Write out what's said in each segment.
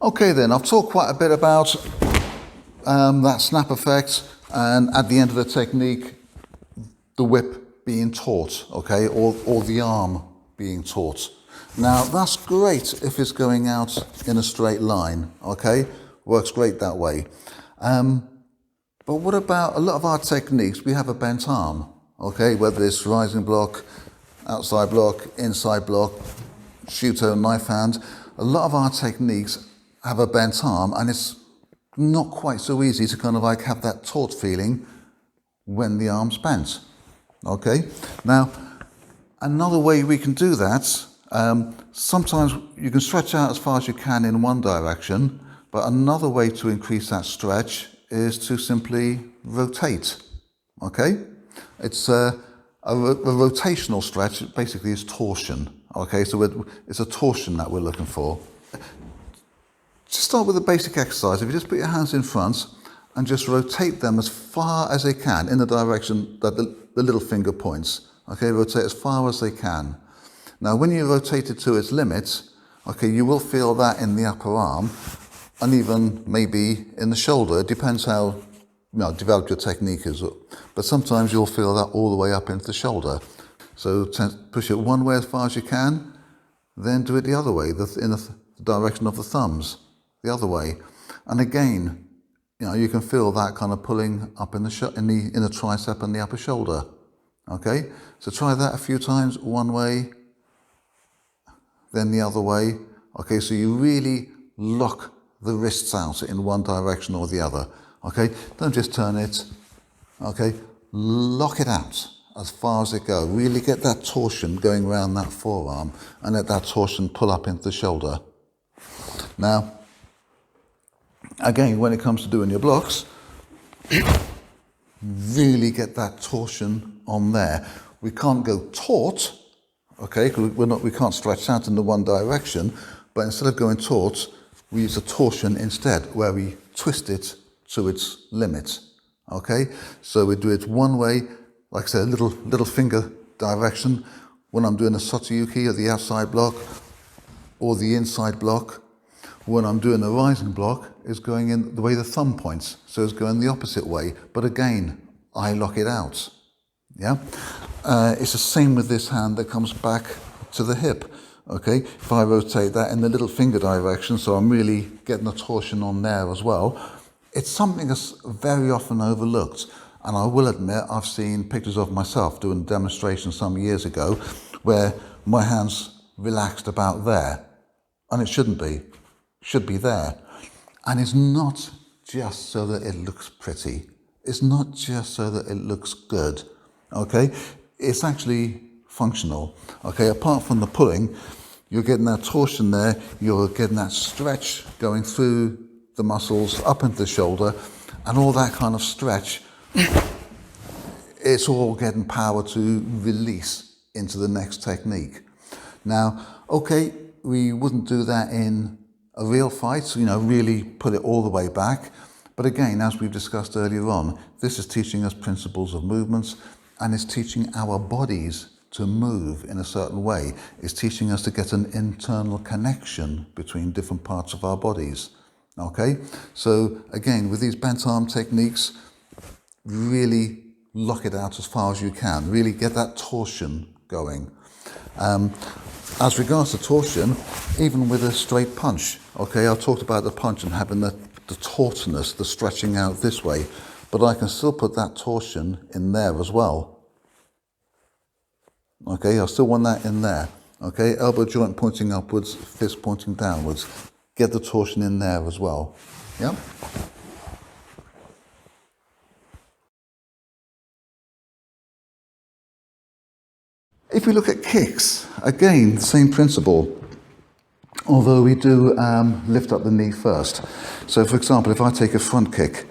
Okay then, I've talked quite a bit about that snap effect, and at the end of the technique, the whip being taut, okay, or the arm being taut. Now that's great if it's going out in a straight line, okay, works great that way. But what about a lot of our techniques? We have a bent arm, okay, whether it's rising block, outside block, inside block, Shuto, knife hand. A lot of our techniques have a bent arm, and it's not quite so easy to kind of like have that taut feeling when the arm's bent. Okay, now another way we can do that, sometimes you can stretch out as far as you can in one direction, but another way to increase that stretch is to simply rotate. Okay, it's a rotational stretch. Basically is torsion. Okay, so it's a torsion that we're looking for. Just start with a basic exercise. If you just put your hands in front and just rotate them as far as they can in the direction that the little finger points. Okay, rotate as far as they can. Now, when you rotate it to its limit, okay, you will feel that in the upper arm and even maybe in the shoulder. It depends how developed your technique is. But sometimes you'll feel that all the way up into the shoulder. So push it one way as far as you can, then do it the other way, in the direction of the thumbs. The other way, and again, you can feel that kind of pulling up in the tricep and the upper shoulder. Okay, so try that a few times, one way, then the other way. Okay, so you really lock the wrists out in one direction or the other. Okay, don't just turn it. Okay, lock it out as far as it goes. Really get that torsion going around that forearm, and let that torsion pull up into the shoulder. Now, again, when it comes to doing your blocks, really get that torsion on there. We can't go taut, okay, because we can't stretch out in the one direction, but instead of going taut, we use a torsion instead, where we twist it to its limit, okay? So we do it one way, like I said, little finger direction, when I'm doing a Sotoyuki or the outside block, or the inside block. When I'm doing the rising block, is going in the way the thumb points, so it's going the opposite way. But again, I lock it out. Yeah, it's the same with this hand that comes back to the hip. Okay, if I rotate that in the little finger direction, so I'm really getting a torsion on there as well. It's something that's very often overlooked, and I will admit I've seen pictures of myself doing a demonstration some years ago, where my hands relaxed about there, and it shouldn't be. Should be there. And it's not just so that it looks pretty. It's not just so that it looks good. Okay? It's actually functional. Okay? Apart from the pulling, you're getting that torsion there, you're getting that stretch going through the muscles up into the shoulder, and all that kind of stretch, it's all getting power to release into the next technique. Now, okay, we wouldn't do that in a real fight, really put it all the way back. But again, as we've discussed earlier on, this is teaching us principles of movements, and it's teaching our bodies to move in a certain way. It's teaching us to get an internal connection between different parts of our bodies. Okay? So again, with these bent arm techniques, really lock it out as far as you can. Really get that torsion going. As regards to torsion, even with a straight punch, okay, I talked about the punch and having the tautness, the stretching out this way, but I can still put that torsion in there as well. Okay, I still want that in there. Okay, elbow joint pointing upwards, fist pointing downwards. Get the torsion in there as well. Yeah. If we look at kicks, again, the same principle, although we do lift up the knee first. So for example, if I take a front kick,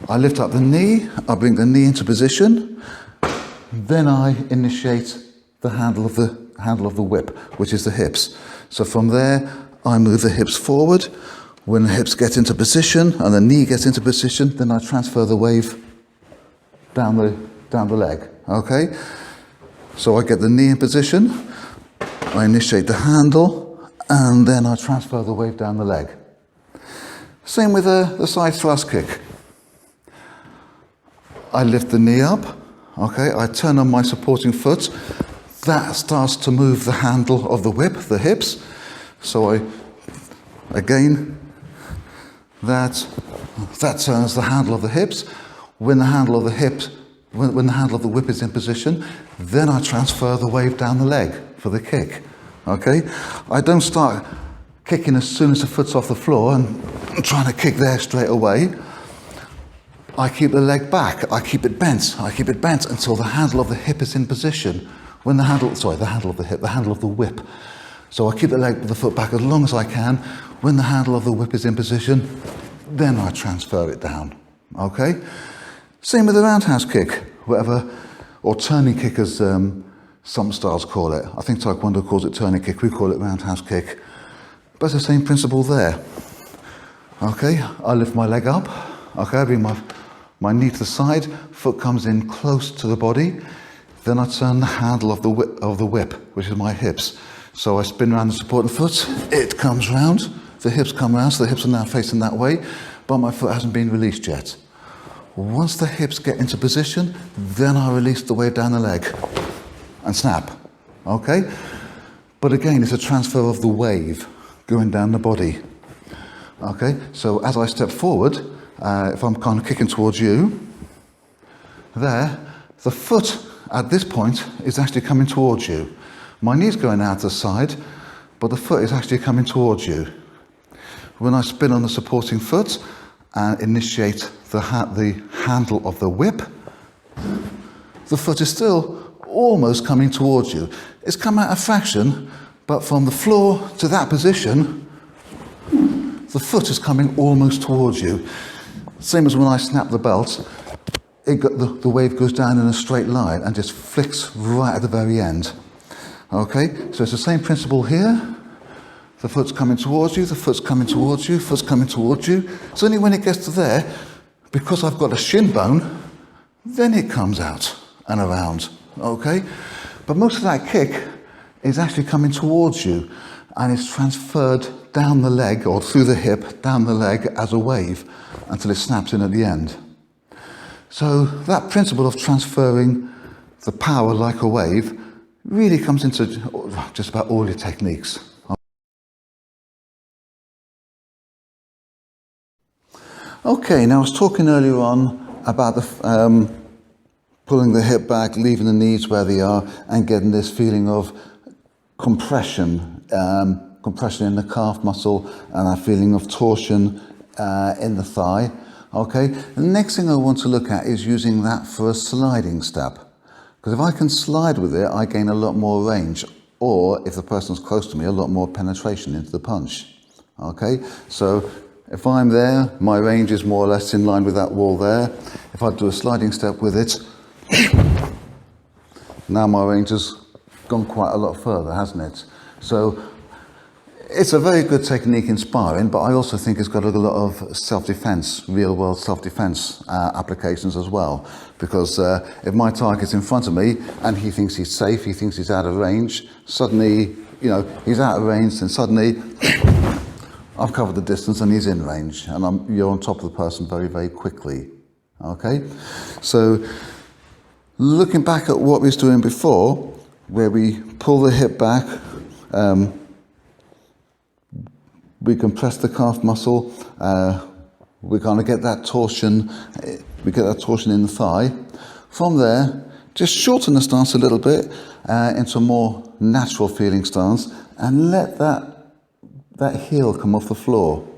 I lift up the knee, I bring the knee into position, then I initiate the handle of the whip, which is the hips. So from there, I move the hips forward. When the hips get into position and the knee gets into position, then I transfer the wave down the leg, okay? So I get the knee in position, I initiate the handle, and then I transfer the wave down the leg. Same with the side thrust kick. I lift the knee up, okay, I turn on my supporting foot. That starts to move the handle of the whip, the hips. So again, that turns the handle of the hips. When the handle of the hips, when the handle of the whip is in position, then I transfer the wave down the leg for the kick. Okay? I don't start kicking as soon as the foot's off the floor and trying to kick there straight away. I keep the leg back, I keep it bent until the handle of the hip is in position. When the handle of the whip. So I keep the foot back as long as I can. When the handle of the whip is in position, then I transfer it down. Okay? Same with the roundhouse kick, whatever, or turning kick as some styles call it. I think Taekwondo calls it turning kick, we call it roundhouse kick. But it's the same principle there. Okay, I lift my leg up, okay, I bring my knee to the side, foot comes in close to the body, then I turn the handle of the whip, which is my hips. So I spin around the supporting foot, it comes round, the hips come round, so the hips are now facing that way, but my foot hasn't been released yet. Once the hips get into position, then I release the wave down the leg and snap, okay? But again, it's a transfer of the wave going down the body, okay? So as I step forward, if I'm kind of kicking towards you, there, the foot at this point is actually coming towards you. My knee's going out to the side, but the foot is actually coming towards you. When I spin on the supporting foot and initiate the handle of the whip, the foot is still almost coming towards you. It's come out a fraction, but from the floor to that position, the foot is coming almost towards you. Same as when I snap the belt, the wave goes down in a straight line and just flicks right at the very end. Okay, so it's the same principle here. The foot's coming towards you, the foot's coming towards you, foot's coming towards you. It's only when it gets to there, because I've got a shin bone, then it comes out and around, okay? But most of that kick is actually coming towards you and it's transferred down the leg or through the hip, down the leg as a wave until it snaps in at the end. So that principle of transferring the power like a wave really comes into just about all your techniques. Okay, now I was talking earlier on about the pulling the hip back, leaving the knees where they are, and getting this feeling of compression, compression in the calf muscle, and that feeling of torsion in the thigh. Okay, the next thing I want to look at is using that for a sliding step. Because if I can slide with it, I gain a lot more range, or if the person's close to me, a lot more penetration into the punch. Okay, so if I'm there, my range is more or less in line with that wall there. If I do a sliding step with it, now my range has gone quite a lot further, hasn't it? So it's a very good technique in sparring, but I also think it's got a lot of self-defense, real-world self-defense applications as well. Because if my target's in front of me and he thinks he's safe, he thinks he's out of range, suddenly, you know, he's out of range, and suddenly I've covered the distance and he's in range, and you're on top of the person very, very quickly. Okay? So, looking back at what we was doing before, where we pull the hip back, we compress the calf muscle, we kind of get that torsion, we get that torsion in the thigh. From there, just shorten the stance a little bit into a more natural feeling stance, and let that heel come off the floor.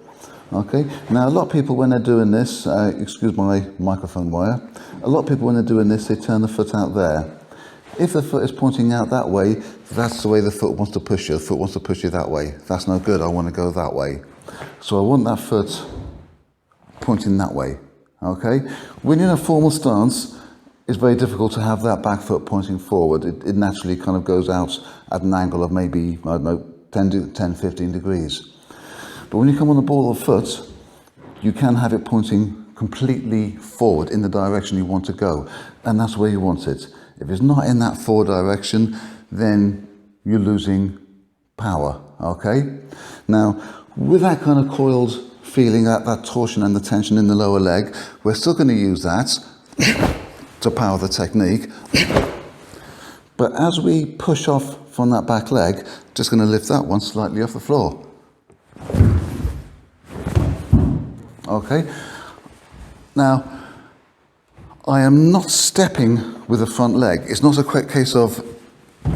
Okay, now a lot of people when they're doing this, excuse my microphone wire, a lot of people when they're doing this, they turn the foot out there. If the foot is pointing out that way, that's the way the foot wants to push you. The foot wants to push you that way. That's no good, I want to go that way. So I want that foot pointing that way, okay? When you're in a formal stance, it's very difficult to have that back foot pointing forward. It naturally kind of goes out at an angle of maybe, I don't know, 10, 15 degrees. But when you come on the ball of foot, you can have it pointing completely forward in the direction you want to go. And that's where you want it. If it's not in that forward direction, then you're losing power, okay? Now, with that kind of coiled feeling that torsion and the tension in the lower leg. We're still going to use that to power the technique. But as we push off from that back leg, just going to lift that one slightly off the floor. Okay. Now, I am not stepping with the front leg. It's not a quick case of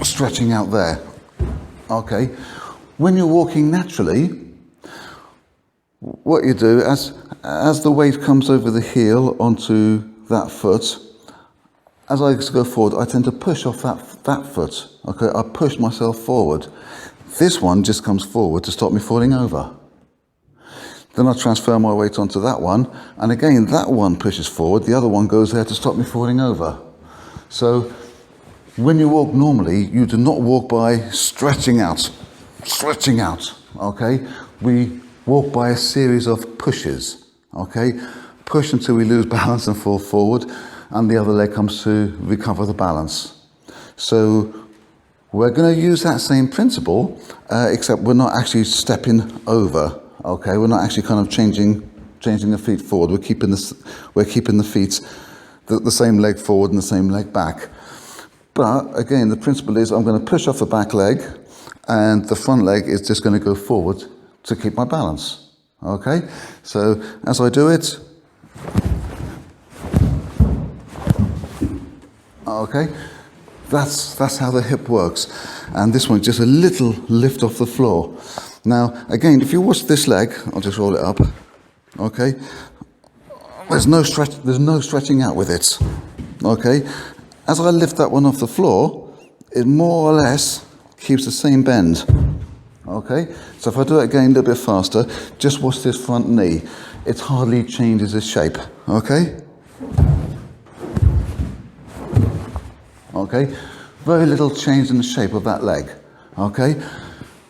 stretching out there. Okay. When you're walking naturally, what you do, as the weight comes over the heel onto that foot, as I go forward, I tend to push off that foot. Okay, I push myself forward. This one just comes forward to stop me falling over. Then I transfer my weight onto that one, and again, that one pushes forward, the other one goes there to stop me falling over. So, when you walk normally, you do not walk by stretching out, okay? We walk by a series of pushes, okay? Push until we lose balance and fall forward, and the other leg comes to recover the balance. So, we're going to use that same principle, except we're not actually stepping over. Okay, we're not actually kind of changing the feet forward. We're keeping the feet the same leg forward and the same leg back. But again, the principle is I'm going to push off the back leg, and the front leg is just going to go forward to keep my balance. Okay, so as I do it, okay, that's how the hip works, and this one just a little lift off the floor. Now, again, if you watch this leg, I'll just roll it up, okay? There's no stretching out with it, okay? As I lift that one off the floor, it more or less keeps the same bend, okay? So if I do it again a little bit faster, just watch this front knee. It hardly changes its shape, okay? Okay? Very little change in the shape of that leg, okay?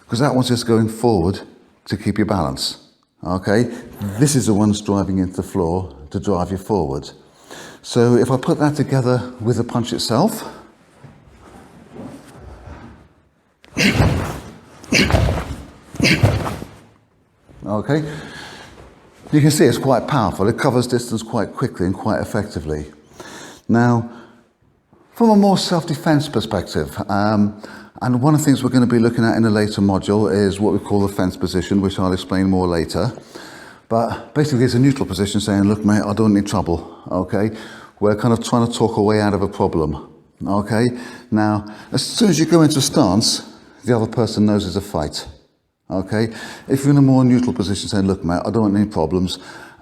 Because that one's just going forward to keep your balance, okay? This is the one that's driving into the floor to drive you forward. So if I put that together with the punch itself, okay, you can see it's quite powerful. It covers distance quite quickly and quite effectively. Now, from a more self-defense perspective, and one of the things we're going to be looking at in a later module is what we call the fence position, which I'll explain more later. But basically it's a neutral position saying, look mate, I don't need trouble, okay? We're kind of trying to talk our way out of a problem, okay? Now, as soon as you go into a stance, the other person knows it's a fight, okay? If you're in a more neutral position saying, look mate, I don't want any problems,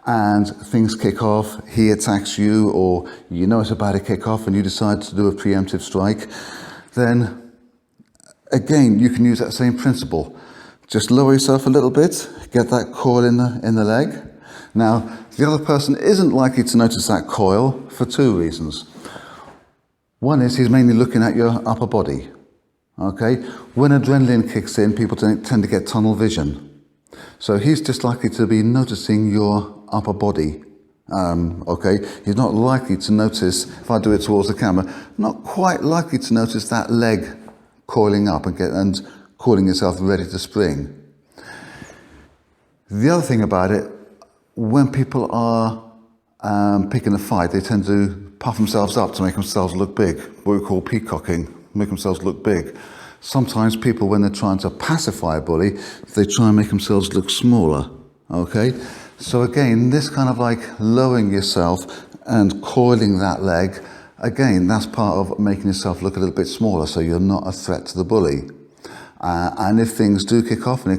and things kick off, he attacks you, or you know it's about to kick off and you decide to do a preemptive strike, then again, you can use that same principle. Just lower yourself a little bit, get that coil in the leg. Now, the other person isn't likely to notice that coil for two reasons. One is he's mainly looking at your upper body. Okay? When adrenaline kicks in, people tend to get tunnel vision. So he's just likely to be noticing your upper body. Okay? He's not likely to notice, if I do it towards the camera, not quite likely to notice that leg coiling up and calling yourself ready to spring. The other thing about it, when people are picking a fight, they tend to puff themselves up to make themselves look big, what we call peacocking, make themselves look big. Sometimes people, when they're trying to pacify a bully, they try and make themselves look smaller, okay? So again, this kind of like lowering yourself and coiling that leg, again, that's part of making yourself look a little bit smaller so you're not a threat to the bully. And if things do kick off and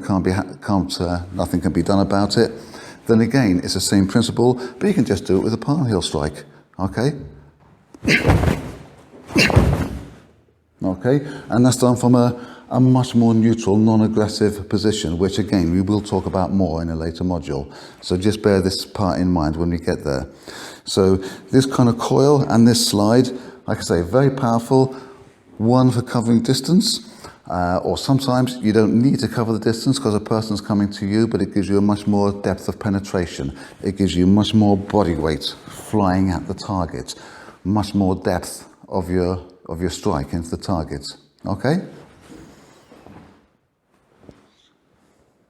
nothing can be done about it, then again, it's the same principle, but you can just do it with a palm heel strike, okay? Okay, and that's done from a much more neutral, non-aggressive position, which again, we will talk about more in a later module. So just bear this part in mind when we get there. So this kind of coil and this slide, like I say, very powerful, one for covering distance, or sometimes you don't need to cover the distance because a person's coming to you, but it gives you a much more depth of penetration. It gives you much more body weight flying at the target, much more depth of your strike into the target. Okay?